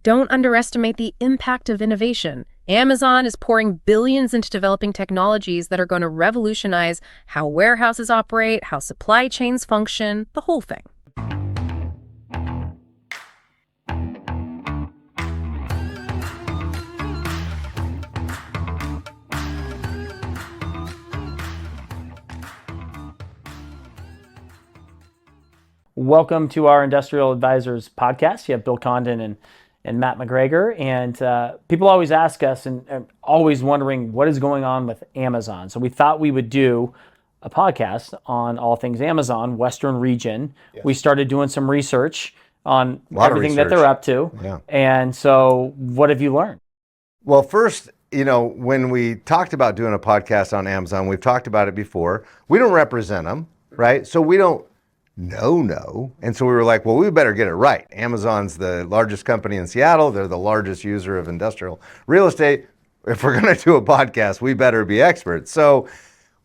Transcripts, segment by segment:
don't underestimate the impact of innovation. Amazon is pouring billions into developing technologies that are going to revolutionize how warehouses operate, how supply chains function, the whole thing. Welcome to our Industrial Advisors podcast. You have Bill Condon and Matt McGregor. And people always ask us and always wondering what is going on with Amazon. So we thought we would do a podcast on all things Amazon, Western region. Yes. We started doing some research on everything that they're up to. Yeah. And so what have you learned? Well, first, when we talked about doing a podcast on Amazon, we've talked about it before. We don't represent them, right? So we don't know. And so we were like, well, we better get it right. Amazon's the largest company in Seattle. They're the largest user of industrial real estate. If we're going to do a podcast, we better be experts. So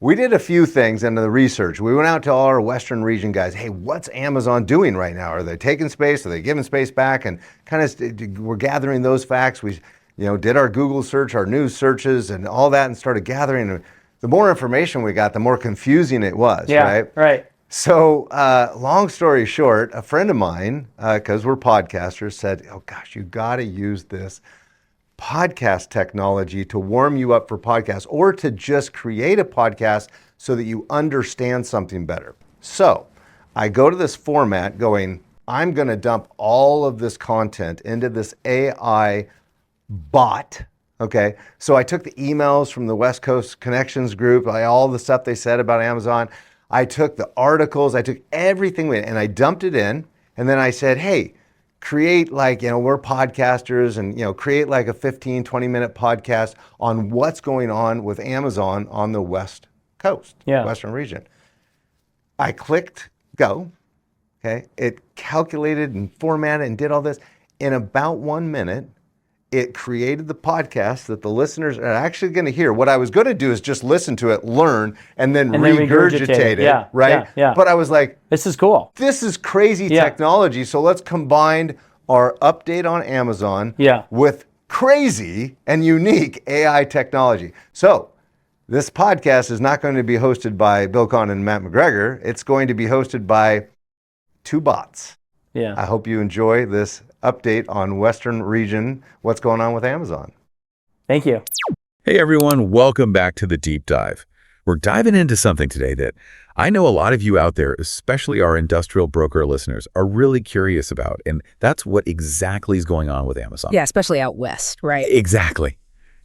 we did a few things into the research. We went out to all our Western region guys. Hey, what's Amazon doing right now? Are they taking space? Are they giving space back? And kind of we're gathering those facts. We did our Google search, our news searches and all that and started gathering. And the more information we got, the more confusing it was, right? So long story short, a friend of mine, because we're podcasters, said, oh gosh, you got to use this podcast technology to warm you up for podcasts or to just create a podcast so that you understand something better. So I go to this format going, I'm going to dump all of this content into this AI bot. Okay, so I took the emails from the West Coast Connections group, all the stuff they said about Amazon. I took the articles, I took everything and I dumped it in. And then I said, hey, create we're podcasters and, create like a 15, 20-minute podcast on what's going on with Amazon on the West Coast, Western region. I clicked go, okay? It calculated and formatted and did all this. In about 1 minute, it created the podcast that the listeners are actually going to hear. What I was going to do is just listen to it, learn, and then regurgitate it, right? Yeah. But I was like, this is cool. This is crazy technology. So let's combine our update on Amazon with crazy and unique AI technology. So this podcast is not going to be hosted by Bill Condon and Matt McGregor. It's going to be hosted by two bots. Yeah. I hope you enjoy this update on Western region, what's going on with Amazon. Thank you. Hey everyone, welcome back to the Deep Dive. We're diving into something today that I know a lot of you out there, especially our industrial broker listeners, are really curious about, and that's what exactly is going on with Amazon. Yeah, especially out west, right? Exactly.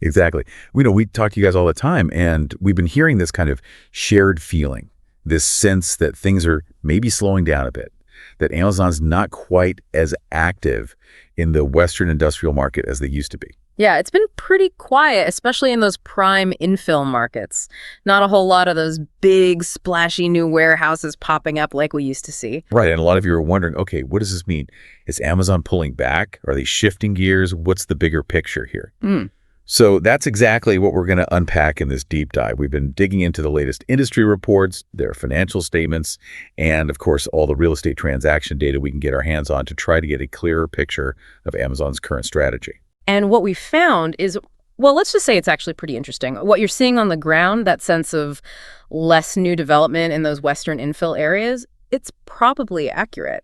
We talk to you guys all the time, and we've been hearing this kind of shared feeling, this sense that things are maybe slowing down a bit, that Amazon's not quite as active in the Western industrial market as they used to be. Yeah, it's been pretty quiet, especially in those prime infill markets. Not a whole lot of those big, splashy new warehouses popping up like we used to see. Right, and a lot of you are wondering, okay, what does this mean? Is Amazon pulling back? Are they shifting gears? What's the bigger picture here? So that's exactly what we're going to unpack in this deep dive. We've been digging into the latest industry reports, their financial statements, and of course, all the real estate transaction data we can get our hands on to try to get a clearer picture of Amazon's current strategy. And what we found is, well, let's just say it's actually pretty interesting. What you're seeing on the ground, that sense of less new development in those Western infill areas, it's probably accurate.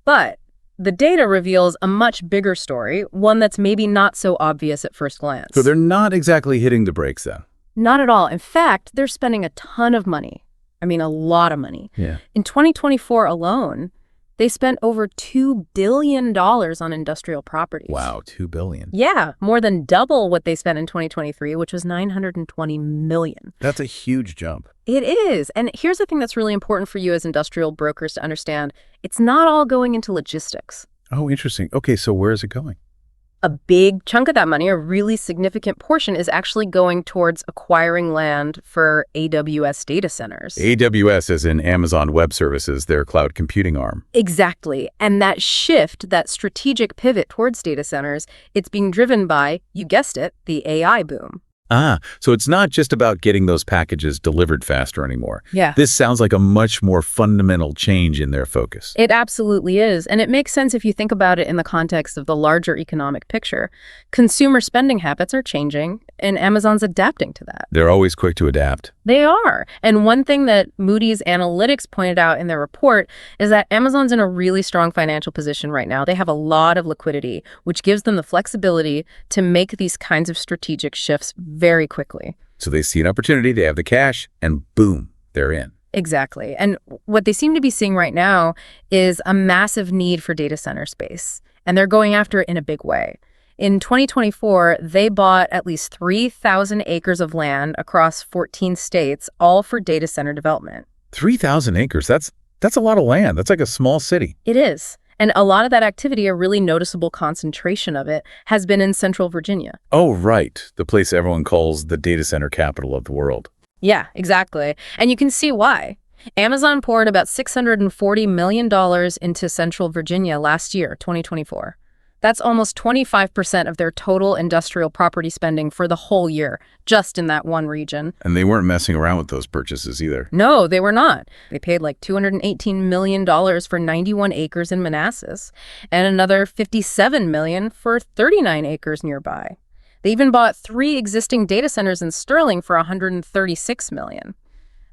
But the data reveals a much bigger story, one that's maybe not so obvious at first glance. So they're not exactly hitting the brakes then? Not at all. In fact, they're spending a ton of money. I mean, a lot of money. Yeah. In 2024 alone, they spent over $2 billion on industrial properties. Wow, $2 billion. Yeah, more than double what they spent in 2023, which was $920 million. That's a huge jump. It is. And here's the thing that's really important for you as industrial brokers to understand. It's not all going into logistics. Oh, interesting. Okay, so where is it going? A big chunk of that money, a really significant portion, is actually going towards acquiring land for AWS data centers. AWS as in Amazon Web Services, their cloud computing arm. Exactly. And that shift, that strategic pivot towards data centers, it's being driven by, you guessed it, the AI boom. So it's not just about getting those packages delivered faster anymore. Yeah. This sounds like a much more fundamental change in their focus. It absolutely is. And it makes sense if you think about it in the context of the larger economic picture. Consumer spending habits are changing, and Amazon's adapting to that. They're always quick to adapt. They are. And one thing that Moody's Analytics pointed out in their report is that Amazon's in a really strong financial position right now. They have a lot of liquidity, which gives them the flexibility to make these kinds of strategic shifts very quickly. So they see an opportunity, they have the cash, and boom, they're in. Exactly. And what they seem to be seeing right now is a massive need for data center space, and they're going after it in a big way. In 2024, they bought at least 3,000 acres of land across 14 states, all for data center development. 3,000 acres, that's a lot of land. That's like a small city. It is. And a lot of that activity, a really noticeable concentration of it, has been in Central Virginia. Oh, right. The place everyone calls the data center capital of the world. Yeah, exactly. And you can see why. Amazon poured about $640 million into Central Virginia last year, 2024. That's almost 25% of their total industrial property spending for the whole year, just in that one region. And they weren't messing around with those purchases either. No, they were not. They paid like $218 million for 91 acres in Manassas, and another $57 million for 39 acres nearby. They even bought 3 existing data centers in Sterling for $136 million.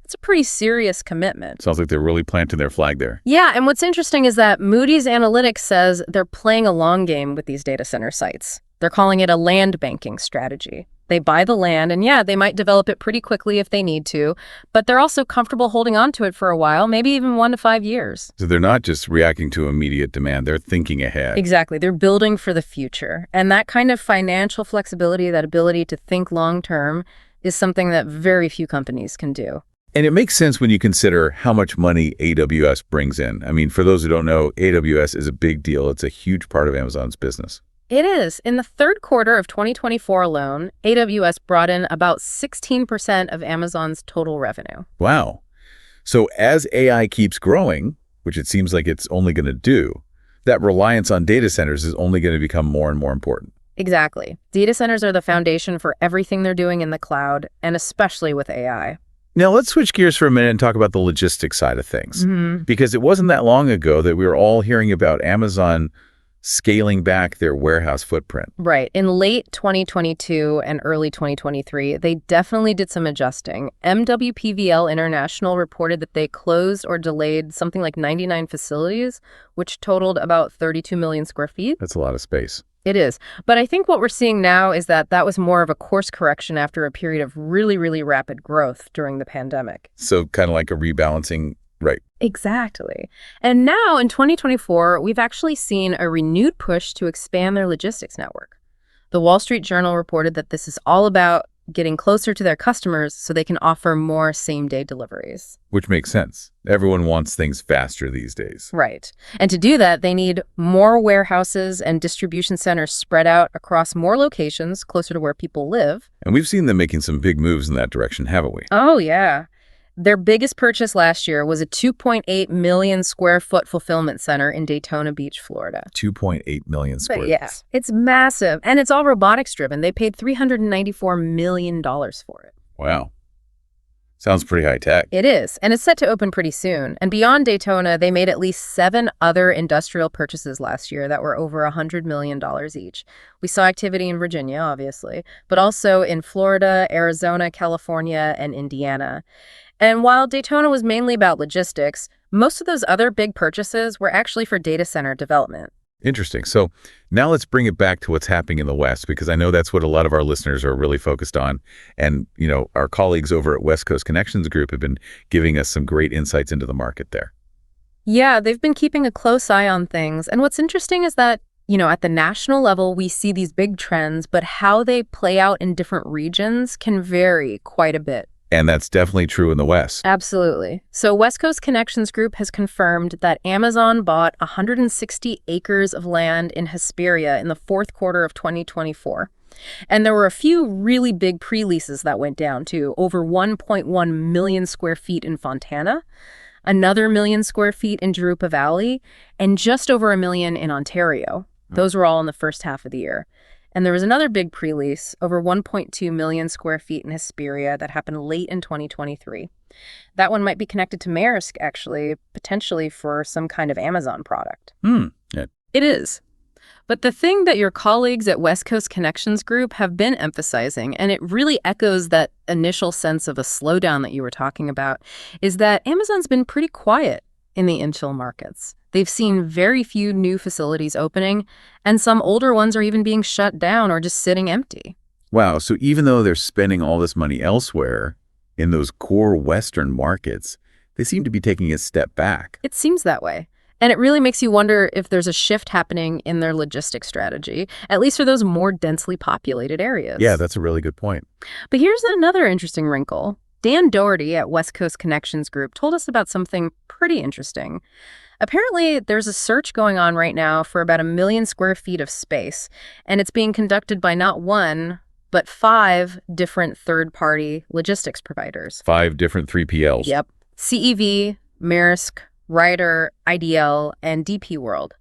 It's a pretty serious commitment. Sounds like they're really planting their flag there. Yeah, and what's interesting is that Moody's Analytics says they're playing a long game with these data center sites. They're calling it a land banking strategy. They buy the land, and yeah, they might develop it pretty quickly if they need to, but they're also comfortable holding on to it for a while, maybe even 1 to 5 years. So they're not just reacting to immediate demand, they're thinking ahead. Exactly. They're building for the future. And that kind of financial flexibility, that ability to think long term, is something that very few companies can do. And it makes sense when you consider how much money AWS brings in. I mean, for those who don't know, AWS is a big deal. It's a huge part of Amazon's business. It is. In the third quarter of 2024 alone, AWS brought in about 16% of Amazon's total revenue. Wow. So as AI keeps growing, which it seems like it's only going to do, that reliance on data centers is only going to become more and more important. Exactly. Data centers are the foundation for everything they're doing in the cloud, and especially with AI. Now, let's switch gears for a minute and talk about the logistics side of things. Because it wasn't that long ago that we were all hearing about Amazon scaling back their warehouse footprint. Right. In late 2022 and early 2023, they definitely did some adjusting. MWPVL International reported that they closed or delayed something like 99 facilities, which totaled about 32 million square feet. That's a lot of space. It is. But I think what we're seeing now is that that was more of a course correction after a period of really, really rapid growth during the pandemic. So kind of like a rebalancing, right? Exactly. And now in 2024, we've actually seen a renewed push to expand their logistics network. The Wall Street Journal reported that this is all about getting closer to their customers so they can offer more same-day deliveries. Which makes sense. Everyone wants things faster these days. Right. And to do that, they need more warehouses and distribution centers spread out across more locations closer to where people live. And we've seen them making some big moves in that direction, haven't we? Oh, yeah. Their biggest purchase last year was a 2.8 million square foot fulfillment center in Daytona Beach, Florida. 2.8 million square feet. Yeah, it's massive. And it's all robotics driven. They paid $394 million for it. Wow. Sounds pretty high tech. It is. And it's set to open pretty soon. And beyond Daytona, they made at least 7 other industrial purchases last year that were over $100 million each. We saw activity in Virginia, obviously, but also in Florida, Arizona, California, and Indiana. And while Daytona was mainly about logistics, most of those other big purchases were actually for data center development. Interesting. So now let's bring it back to what's happening in the West, because I know that's what a lot of our listeners are really focused on. And, you know, our colleagues over at West Coast Connections Group have been giving us some great insights into the market there. Yeah, they've been keeping a close eye on things. And what's interesting is that, you know, at the national level, we see these big trends, but how they play out in different regions can vary quite a bit. And that's definitely true in the West. Absolutely. So West Coast Connections Group has confirmed that Amazon bought 160 acres of land in Hesperia in the fourth quarter of 2024. And there were a few really big pre-leases that went down too, over 1.1 million square feet in Fontana, another million square feet in Jurupa Valley, and just over 1 million in Ontario. Those were all in the first half of the year. And there was another big pre-lease, over 1.2 million square feet in Hesperia, that happened late in 2023. That one might be connected to Maersk, actually, potentially for some kind of Amazon product. Yeah. It is. But the thing that your colleagues at West Coast Connections Group have been emphasizing, and it really echoes that initial sense of a slowdown that you were talking about, is that Amazon's been pretty quiet in the infill markets. They've seen very few new facilities opening, and some older ones are even being shut down or just sitting empty. Wow, so even though they're spending all this money elsewhere, in those core Western markets, they seem to be taking a step back. It seems that way. And it really makes you wonder if there's a shift happening in their logistics strategy, at least for those more densely populated areas. Yeah, that's a really good point. But here's another interesting wrinkle. Dan Doherty at West Coast Connections Group told us about something pretty interesting. Apparently, there's a search going on right now for about 1 million square feet of space, and it's being conducted by not one, but 5 different third-party logistics providers. 5 different 3PLs. Yep. CEV, Maersk, Ryder, IDL, and DP World.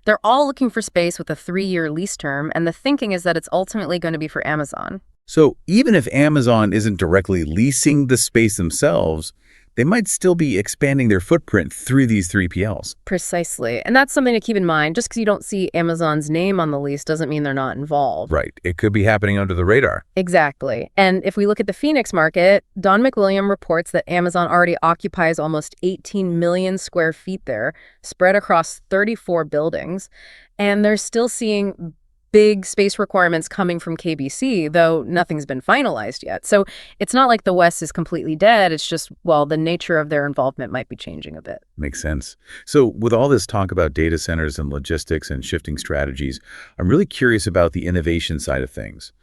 They're all looking for space with a 3-year lease term, and the thinking is that it's ultimately going to be for Amazon. So even if Amazon isn't directly leasing the space themselves, they might still be expanding their footprint through these 3PLs. Precisely. And that's something to keep in mind. Just because you don't see Amazon's name on the lease doesn't mean they're not involved. Right. It could be happening under the radar. Exactly. And if we look at the Phoenix market, Don McWilliam reports that Amazon already occupies almost 18 million square feet there, spread across 34 buildings. And they're still seeing big space requirements coming from KBC, though nothing's been finalized yet. So it's not like the West is completely dead. It's just, well, the nature of their involvement might be changing a bit. Makes sense. So with all this talk about data centers and logistics and shifting strategies, I'm really curious about the innovation side of things.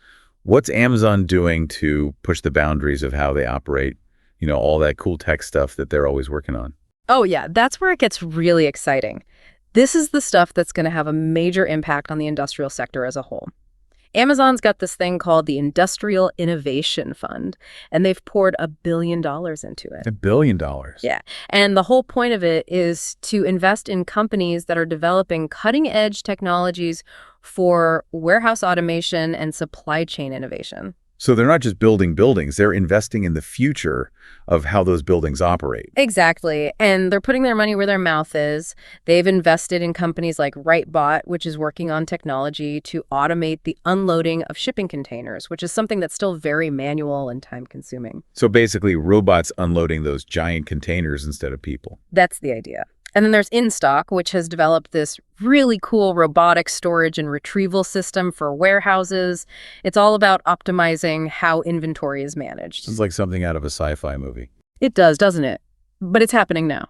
What's Amazon doing to push the boundaries of how they operate? You know, all that cool tech stuff that they're always working on. Oh, yeah, that's where it gets really exciting. This is the stuff that's going to have a major impact on the industrial sector as a whole. Amazon's got this thing called the Industrial Innovation Fund, and they've poured $1 billion into it. $1 billion? Yeah. And the whole point of it is to invest in companies that are developing cutting-edge technologies for warehouse automation and supply chain innovation. So they're not just building buildings, they're investing in the future of how those buildings operate. Exactly. And they're putting their money where their mouth is. They've invested in companies like Rightbot, which is working on technology to automate the unloading of shipping containers, which is something that's still very manual and time-consuming. So basically, robots unloading those giant containers instead of people. That's the idea. And then there's InStock, which has developed this really cool robotic storage and retrieval system for warehouses. It's all about optimizing how inventory is managed. Sounds like something out of a sci-fi movie. It does, doesn't it? But it's happening now.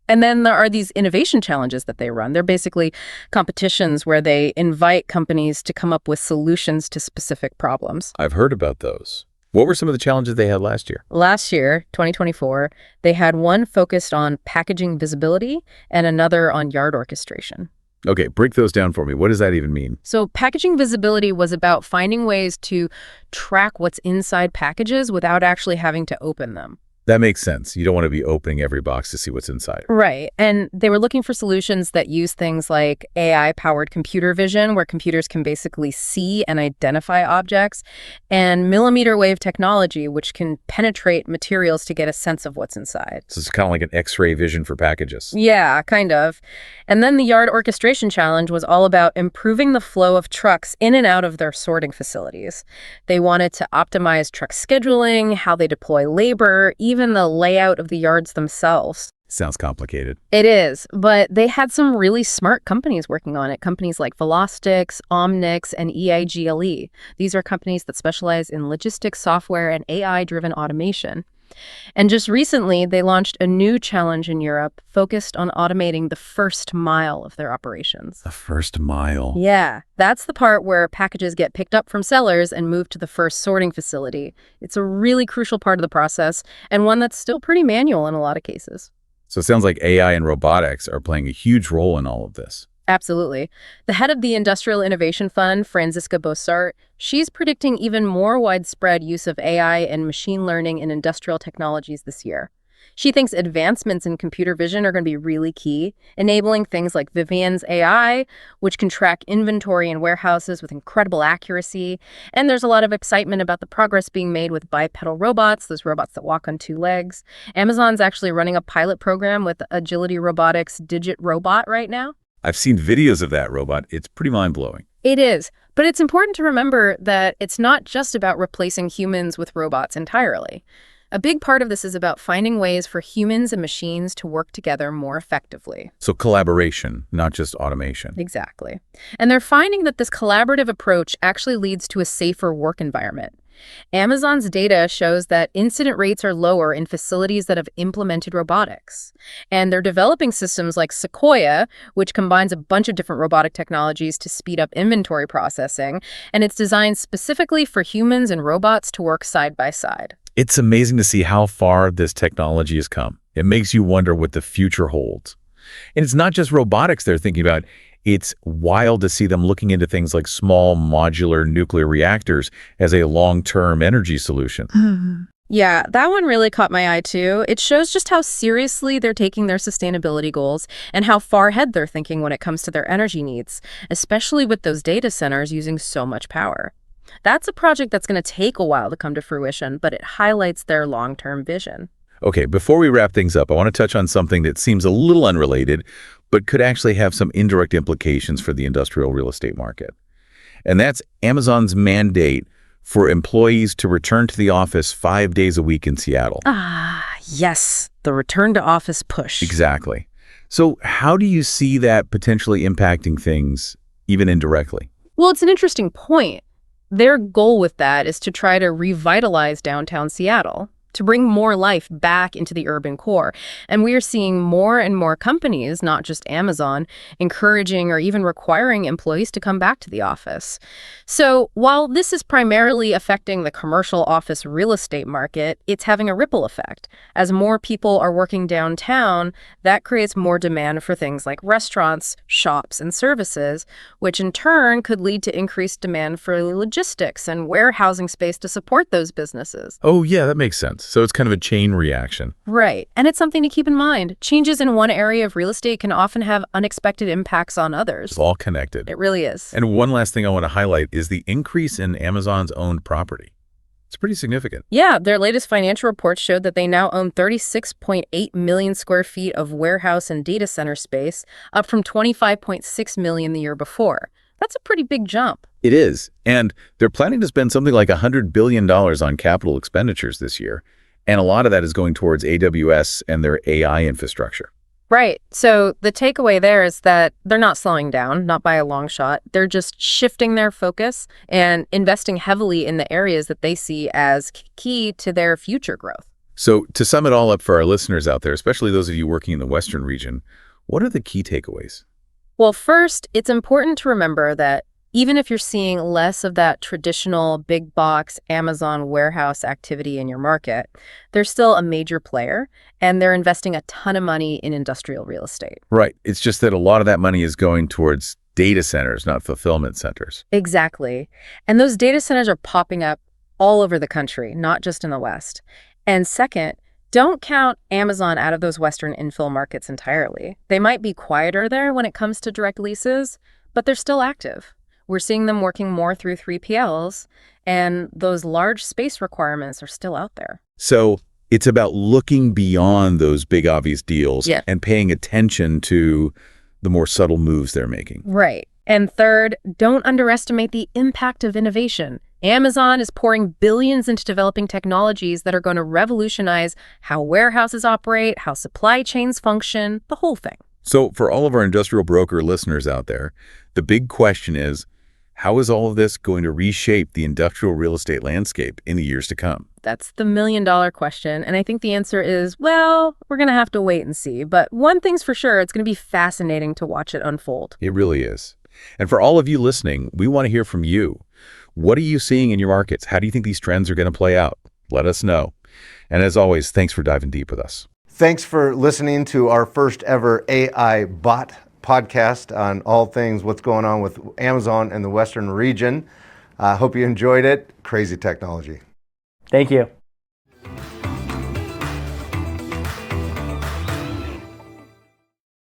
And then there are these innovation challenges that they run. They're basically competitions where they invite companies to come up with solutions to specific problems. I've heard about those. What were some of the challenges they had last year? Last year, 2024, they had one focused on packaging visibility and another on yard orchestration. Okay, break those down for me. What does that even mean? So packaging visibility was about finding ways to track what's inside packages without actually having to open them. That makes sense. You don't want to be opening every box to see what's inside. Right. And they were looking for solutions that use things like AI-powered computer vision, where computers can basically see and identify objects, and millimeter wave technology, which can penetrate materials to get a sense of what's inside. So it's kind of like an X-ray vision for packages. Yeah, kind of. And then the yard orchestration challenge was all about improving the flow of trucks in and out of their sorting facilities. They wanted to optimize truck scheduling, how they deploy labor, even the layout of the yards themselves. Sounds complicated. It is, but they had some really smart companies working on it, companies like Velostix, Omnix, and EIGLE. These are companies that specialize in logistics software and AI-driven automation. And just recently, they launched a new challenge in Europe focused on automating the first mile of their operations. The first mile. Yeah, that's the part where packages get picked up from sellers and moved to the first sorting facility. It's a really crucial part of the process, and one that's still pretty manual in a lot of cases. So it sounds like AI and robotics are playing a huge role in all of this. Absolutely. The head of the Industrial Innovation Fund, Franziska Bossart, she's predicting even more widespread use of AI and machine learning in industrial technologies this year. She thinks advancements in computer vision are going to be really key, enabling things like Vivian's AI, which can track inventory in warehouses with incredible accuracy. And there's a lot of excitement about the progress being made with bipedal robots, those robots that walk on two legs. Amazon's actually running a pilot program with Agility Robotics' Digit Robot right now. I've seen videos of that robot. It's pretty mind-blowing. It is, but it's important to remember that it's not just about replacing humans with robots entirely. A big part of this is about finding ways for humans and machines to work together more effectively. So collaboration, not just automation. Exactly. And they're finding that this collaborative approach actually leads to a safer work environment. Amazon's data shows that incident rates are lower in facilities that have implemented robotics. And they're developing systems like Sequoia, which combines a bunch of different robotic technologies to speed up inventory processing, and it's designed specifically for humans and robots to work side by side. It's amazing to see how far this technology has come. It makes you wonder what the future holds. And it's not just robotics they're thinking about. It's wild to see them looking into things like small modular nuclear reactors as a long-term energy solution. Yeah, that one really caught my eye too. It shows just how seriously they're taking their sustainability goals and how far ahead they're thinking when it comes to their energy needs, especially with those data centers using so much power. That's a project that's going to take a while to come to fruition, but it highlights their long-term vision. Okay, before we wrap things up, I want to touch on something that seems a little unrelated, but could actually have some indirect implications for the industrial real estate market. And that's Amazon's mandate for employees to return to the office 5 days a week in Seattle. Yes, the return to office push. Exactly. So how do you see that potentially impacting things, even indirectly? Well, it's an interesting point. Their goal with that is to try to revitalize downtown Seattle, to bring more life back into the urban core. And we are seeing more and more companies, not just Amazon, encouraging or even requiring employees to come back to the office. So while this is primarily affecting the commercial office real estate market, it's having a ripple effect. As more people are working downtown, that creates more demand for things like restaurants, shops, and services, which in turn could lead to increased demand for logistics and warehousing space to support those businesses. Oh, yeah, that makes sense. So it's kind of a chain reaction. Right. And it's something to keep in mind. Changes in one area of real estate can often have unexpected impacts on others. It's all connected. It really is. And one last thing I want to highlight is the increase in Amazon's owned property. It's pretty significant. Yeah, their latest financial report showed that they now own 36.8 million square feet of warehouse and data center space, up from 25.6 million the year before. That's a pretty big jump. It is. And they're planning to spend something like $100 billion on capital expenditures this year. And a lot of that is going towards AWS and their AI infrastructure. Right. So the takeaway there is that they're not slowing down, not by a long shot. They're just shifting their focus and investing heavily in the areas that they see as key to their future growth. So to sum it all up for our listeners out there, especially those of you working in the Western region, what are the key takeaways? Well, first, it's important to remember that even if you're seeing less of that traditional big box Amazon warehouse activity in your market, they're still a major player, and they're investing a ton of money in industrial real estate. Right. It's just that a lot of that money is going towards data centers, not fulfillment centers. Exactly. And those data centers are popping up all over the country, not just in the West. And second, don't count Amazon out of those Western infill markets entirely. They might be quieter there when it comes to direct leases, but they're still active. We're seeing them working more through 3PLs, and those large space requirements are still out there. So it's about looking beyond those big obvious deals and paying attention to the more subtle moves they're making. Right. And third, don't underestimate the impact of innovation. Amazon is pouring billions into developing technologies that are going to revolutionize how warehouses operate, how supply chains function, the whole thing. So for all of our industrial broker listeners out there, the big question is, how is all of this going to reshape the industrial real estate landscape in the years to come? That's the million-dollar question. And I think the answer is, well, we're going to have to wait and see. But one thing's for sure, it's going to be fascinating to watch it unfold. It really is. And for all of you listening, we want to hear from you. What are you seeing in your markets? How do you think these trends are going to play out? Let us know. And as always, thanks for diving deep with us. Thanks for listening to our first ever AI bot podcast on all things what's going on with Amazon and the Western region. Hope you enjoyed it. Crazy technology. Thank you.